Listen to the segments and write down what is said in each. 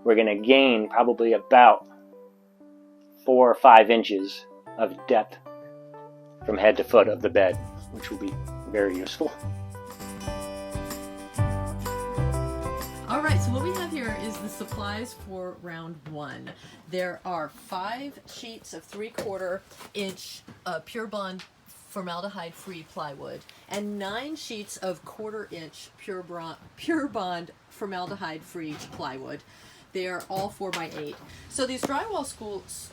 we're going to gain probably about 4 or 5 inches of depth from head to foot of the bed, which will be very useful. Alright, so what we have here is the supplies for round 1. There are 5 sheets of 3/4 inch Pure Bond formaldehyde-free plywood and 9 sheets of 1/4 inch Pure Bond formaldehyde-free plywood. They are all 4x8. So these drywall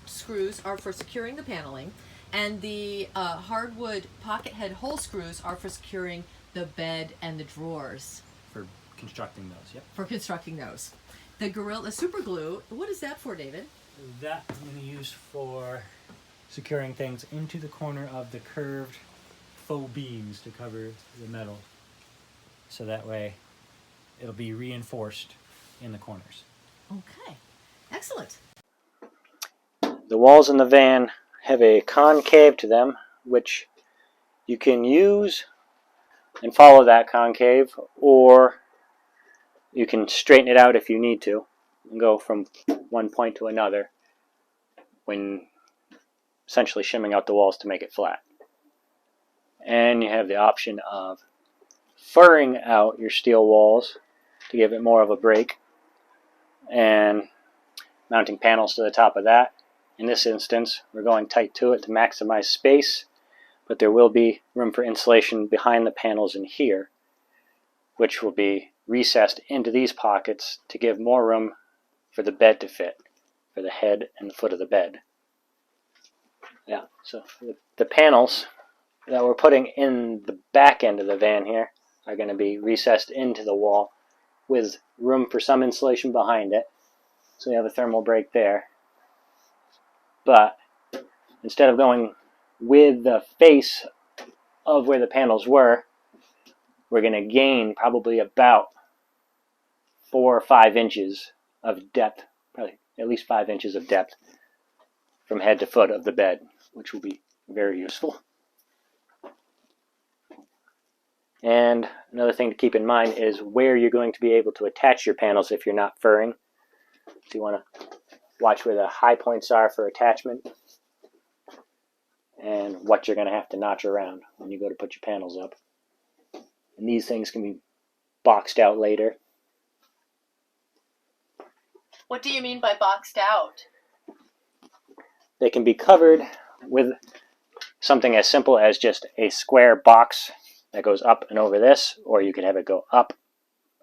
screws are for securing the paneling, and the hardwood pocket head hole screws are for securing the bed and the drawers. For constructing those, yep. For constructing those. The super glue, what is that for, David? That I'm going to use for securing things into the corner of the curved faux beams to cover the metal. So that way it'll be reinforced in the corners. Okay, excellent. The walls in the van have a concave to them, which you can use and follow that concave, or you can straighten it out if you need to and go from one point to another when essentially shimming out the walls to make it flat. And you have the option of furring out your steel walls to give it more of a break, and mounting panels to the top of that. In this instance, we're going tight to it to maximize space, but there will be room for insulation behind the panels in here, which will be recessed into these pockets to give more room for the bed to fit, for the head and the foot of the bed. Yeah, so the panels that we're putting in the back end of the van here are going to be recessed into the wall with room for some insulation behind it, so you have a thermal break there. But instead of going with the face of where the panels were, we're going to gain probably about 4 or 5 inches of depth, probably at least 5 inches of depth from head to foot of the bed, which will be very useful. And another thing to keep in mind is where you're going to be able to attach your panels if you're not furring. So you want to watch where the high points are for attachment and what you're going to have to notch around when you go to put your panels up. And these things can be boxed out later. What do you mean by boxed out? They can be covered with something as simple as just a square box that goes up and over this, or you could have it go up,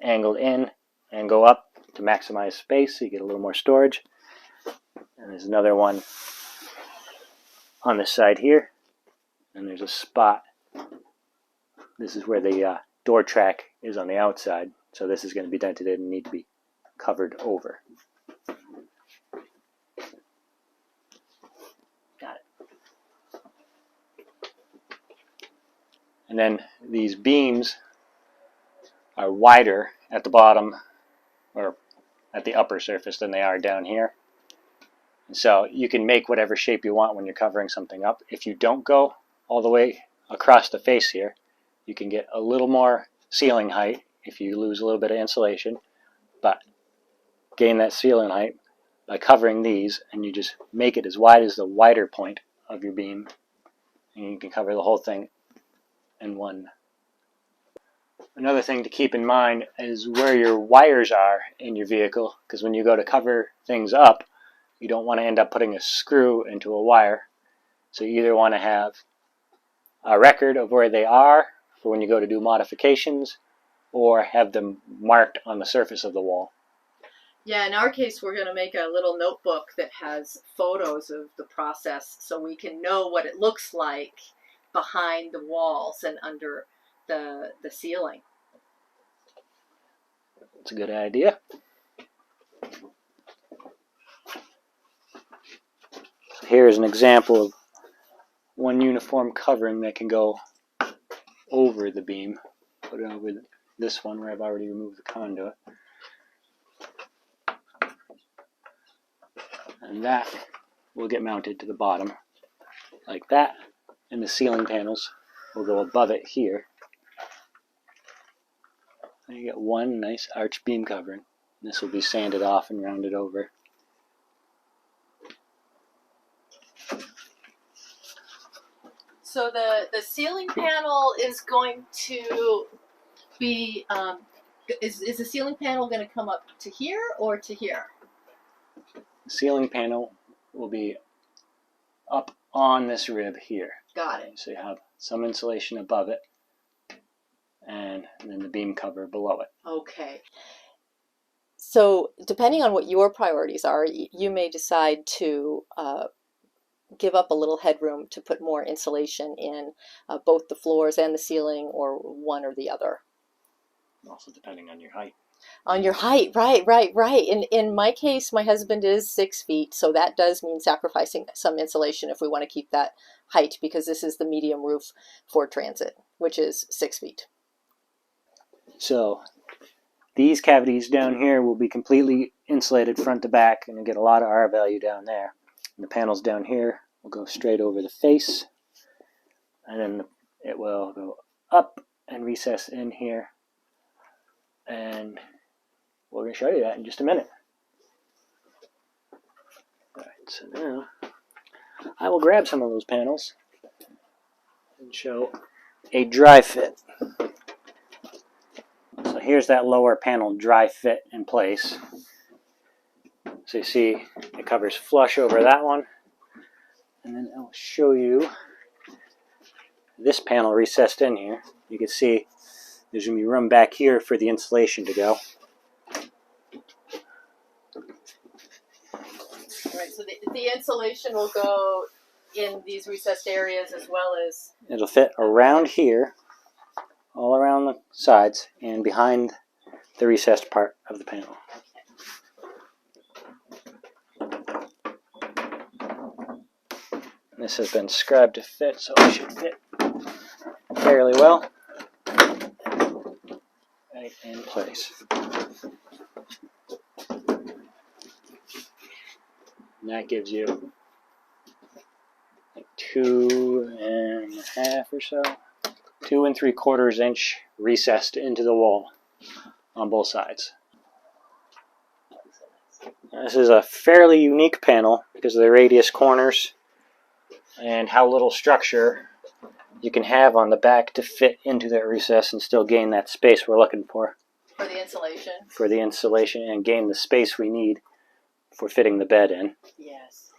angled in, and go up to maximize space so you get a little more storage. And there's another one on this side here, and there's a spot. This is where the door track is on the outside, so this is going to be dented in and need to be covered over. Got it. And then these beams are wider at the bottom or at the upper surface than they are down here. And so you can make whatever shape you want when you're covering something up. If you don't go all the way across the face here, you can get a little more ceiling height if you lose a little bit of insulation, but gain that ceiling height by covering these, and you just make it as wide as the wider point of your beam, and you can cover the whole thing in one. Another thing to keep in mind is where your wires are in your vehicle, because when you go to cover things up, you don't want to end up putting a screw into a wire. So you either want to have a record of where they are for when you go to do modifications, or have them marked on the surface of the wall. Yeah, in our case, we're going to make a little notebook that has photos of the process so we can know what it looks like behind the walls and under the ceiling. That's a good idea. Here's an example of one uniform covering that can go over the beam. Put it over this one where I've already removed the conduit. And that will get mounted to the bottom like that, and the ceiling panels will go above it here. And you get one nice arch beam covering. This will be sanded off and rounded over. So the ceiling panel is going to be, is the ceiling panel going to come up to here or to here? The ceiling panel will be up on this rib here. Got it. So you have some insulation above it, and then the beam cover below it. Okay. So depending on what your priorities are, you may decide to give up a little headroom to put more insulation in both the floors and the ceiling, or one or the other. Also depending on your height. On your height, right. In my case, my husband is 6 feet, so that does mean sacrificing some insulation if we want to keep that height, because this is the medium roof for transit, which is 6 feet. So these cavities down here will be completely insulated front to back, and you get a lot of R value down there. And the panels down here will go straight over the face, and then it will go up and recess in here. And we're going to show you that in just a minute. Alright, so now I will grab some of those panels and show a dry fit. So here's that lower panel dry fit in place. So you see it covers flush over that one. And then I'll show you this panel recessed in here. You can see there's going to be room back here for the insulation to go. Right, so the insulation will go in these recessed areas as well as... It'll fit around here, all around the sides, and behind the recessed part of the panel. This has been scribed to fit, so it should fit fairly well. Right in place. And that gives you like 2.5 or so, 2 3/4 inch recessed into the wall on both sides. This is a fairly unique panel because of the radius corners and how little structure you can have on the back to fit into that recess and still gain that space we're looking for. For the insulation? For the insulation, and gain the space we need for fitting the bed in. Yes.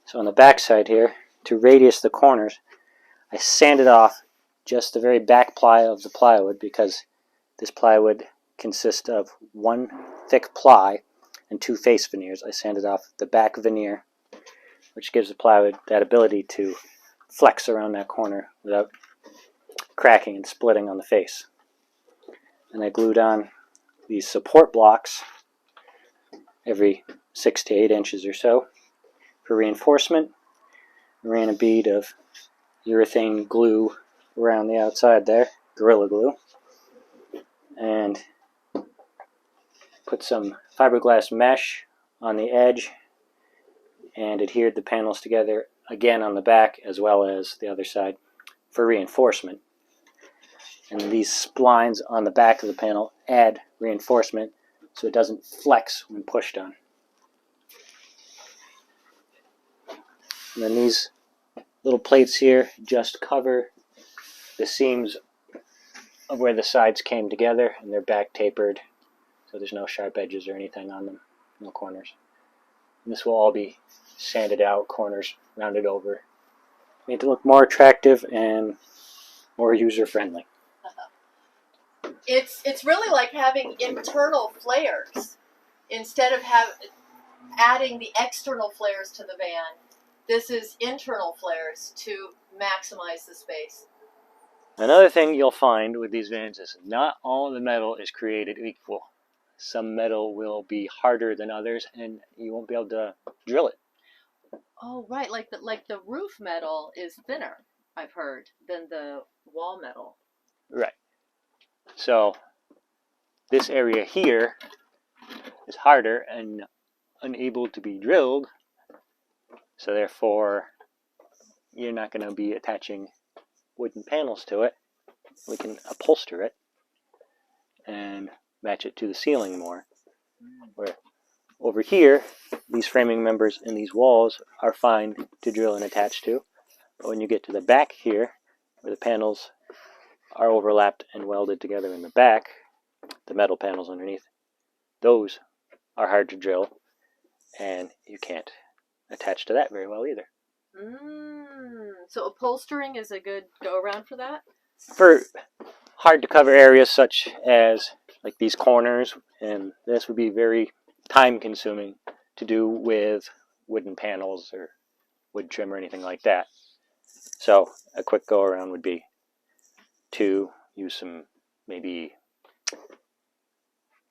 So on the back side here, to radius the corners, I sanded off just the very back ply of the plywood, because this plywood consists of one thick ply and 2 face veneers. I sanded off the back veneer, which gives the plywood that ability to flex around that corner without cracking and splitting on the face. And I glued on these support blocks every 6 to 8 inches or so for reinforcement. I ran a bead of urethane glue around the outside there, Gorilla Glue, and put some fiberglass mesh on the edge and adhered the panels together again on the back as well as the other side for reinforcement. And these splines on the back of the panel add reinforcement so it doesn't flex when pushed on. And then these little plates here just cover the seams of where the sides came together, and they're back tapered so there's no sharp edges or anything on them, no corners. And this will all be sanded out, corners rounded over, made to look more attractive and more user-friendly. It's really like having internal flares instead of adding the external flares to the van. This is internal flares to maximize the space. Another thing you'll find with these vans is not all the metal is created equal. Some metal will be harder than others, and you won't be able to drill it. Oh, right. Like the roof metal is thinner, I've heard, than the wall metal. Right. So this area here is harder and unable to be drilled. So therefore, you're not going to be attaching wooden panels to it. We can upholster it and match it to the ceiling more. Where over here, these framing members and these walls are fine to drill and attach to. But when you get to the back here, where the panels are overlapped and welded together in the back, the metal panels underneath, those are hard to drill, and you can't attach to that very well either. So upholstering is a good go-around for that? For hard to cover areas such as like these corners, and this would be very time consuming to do with wooden panels or wood trim or anything like that. So a quick go around would be to use some maybe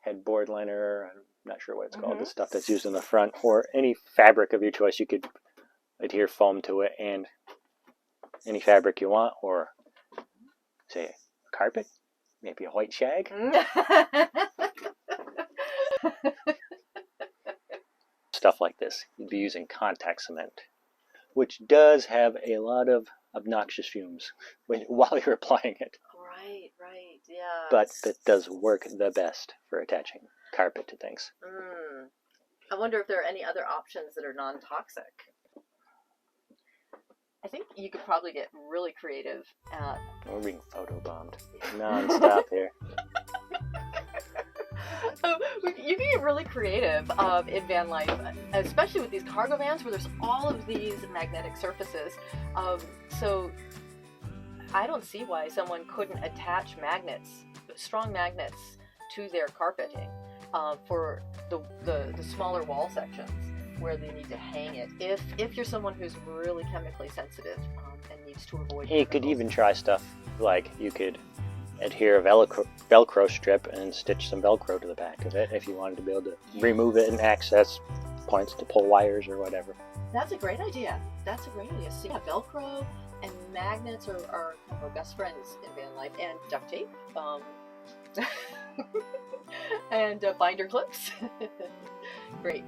headboard liner, I'm not sure what it's called, the stuff that's used in the front, or any fabric of your choice. You could adhere foam to it, and any fabric you want, or say a carpet, maybe a white shag. Stuff like this. You'd be using contact cement, which does have a lot of obnoxious fumes while you're applying it. Right, yeah. But that does work the best for attaching carpet to things. I wonder if there are any other options that are non-toxic. I think you could probably get really creative at... We're being photobombed non-stop here. You can get really creative in van life, especially with these cargo vans where there's all of these magnetic surfaces. So I don't see why someone couldn't attach magnets, strong magnets, to their carpeting for the smaller wall sections where they need to hang it. If you're someone who's really chemically sensitive and needs to avoid... You could even try stuff like you could adhere a Velcro strip and stitch some Velcro to the back of it if you wanted to be able to remove it and access points to pull wires or whatever. That's a great idea. So yeah, Velcro and magnets are kind of our best friends in van life, and duct tape, and binder clips. Great.